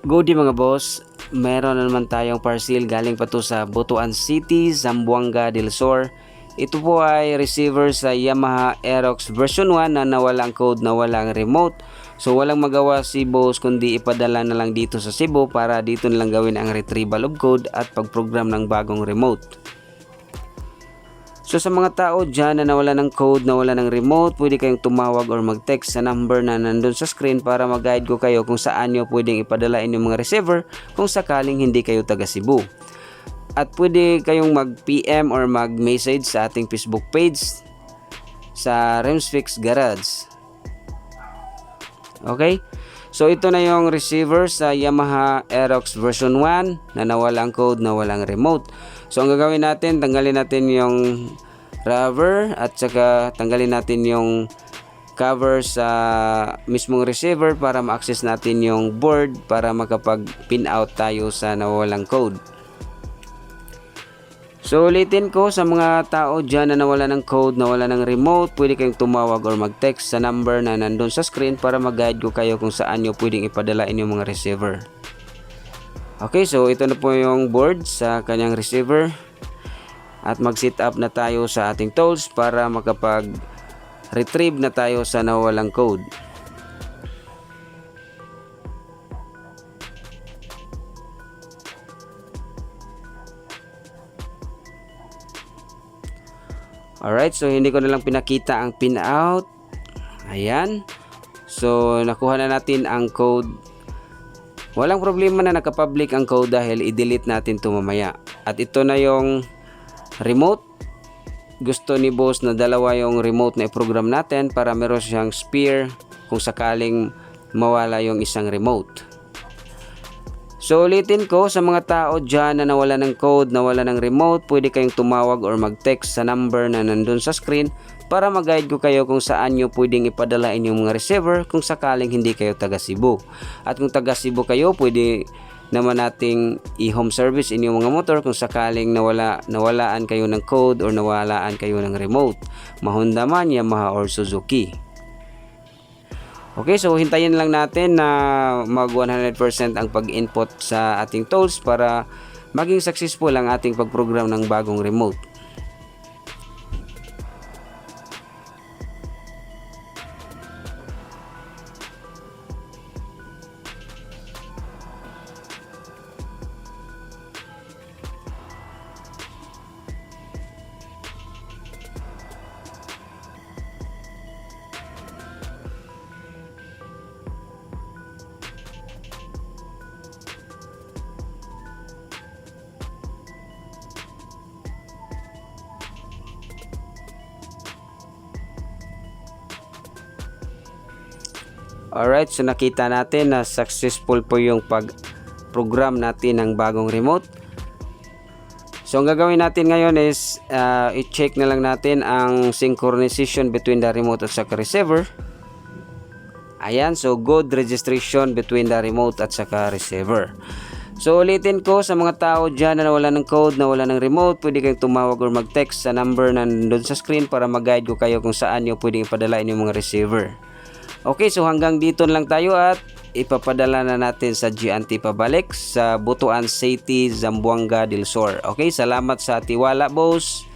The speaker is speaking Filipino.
Good day mga boss, meron na naman tayong parcel galing pa to sa Butuan City, Zamboanga del Sur. Ito po ay receiver sa Yamaha Aerox version 1 na nawala ang code, nawala ang remote. So walang magawa si boss kundi ipadala na lang dito sa Cebu para dito na lang gawin ang retrieval of code at pag-program ng bagong remote. So sa mga tao dyan na nawala ng code, nawala ng remote, pwede kayong tumawag or mag-text sa number na nandun sa screen para mag-guide ko kayo kung saan nyo pwedeng ipadala inyong mga receiver kung sakaling hindi kayo taga Cebu. At pwede kayong mag-PM or mag-message sa ating Facebook page sa Remsfix Garage. Okay? So ito na yung receiver sa Yamaha Aerox version 1 na nawala ang code, nawala ang remote. So ang gagawin natin, tanggalin natin yung rubber at saka tanggalin natin yung cover sa mismong receiver para ma-access natin yung board para makapag-pin out tayo sa nawawalang code. So ulitin ko sa mga tao dyan na nawala ng code, nawala ng remote, pwede kayong tumawag or mag-text sa number na nandun sa screen para mag-guide ko kayo kung saan nyo pwedeng ipadala inyong mga receiver. Okay, so ito na po yung board sa kanyang receiver at mag-set up na tayo sa ating tools para makapag-retrieve na tayo sa nawawalang code. Alright, so hindi ko na lang pinakita ang pin out. Ayan. So nakuha na natin ang code. Walang problema na nakapublic ang code dahil i-delete natin ito mamaya. At ito na yung remote. Gusto ni boss na dalawa yung remote na i-program natin para meron siyang spare kung sakaling mawala yung isang remote. So ulitin ko sa mga tao dyan na nawala ng code, nawala ng remote, pwede kayong tumawag or mag-text sa number na nandun sa screen para mag-guide ko kayo kung saan nyo pwedeng ipadala inyong mga receiver kung sakaling hindi kayo taga Cebu. At kung taga Cebu kayo, pwede naman nating i-home service inyong mga motor kung sakaling nawalaan kayo ng code or nawalaan kayo ng remote. Mahonda man, Yamaha or Suzuki. Okay, so hintayin lang natin na mag 100% ang pag-input sa ating tools para maging successful ang ating pag-program ng bagong remote. Alright, so nakita natin na successful po yung pag-program natin ng bagong remote. So ang gagawin natin ngayon is i-check na lang natin ang synchronization between the remote at saka receiver. Ayan, so good registration between the remote at saka receiver. So ulitin ko sa mga tao dyan na nawala ng code, nawala ng remote, pwede kayong tumawag or mag-text sa number na nandun sa screen para mag-guide ko kayo kung saan nyo pwedeng ipadala inyong mga receiver. Okay, so hanggang dito lang tayo at ipapadala na natin sa GNT pabalik sa Butuan City, Zamboanga del Sur. Okay, salamat sa tiwala boss.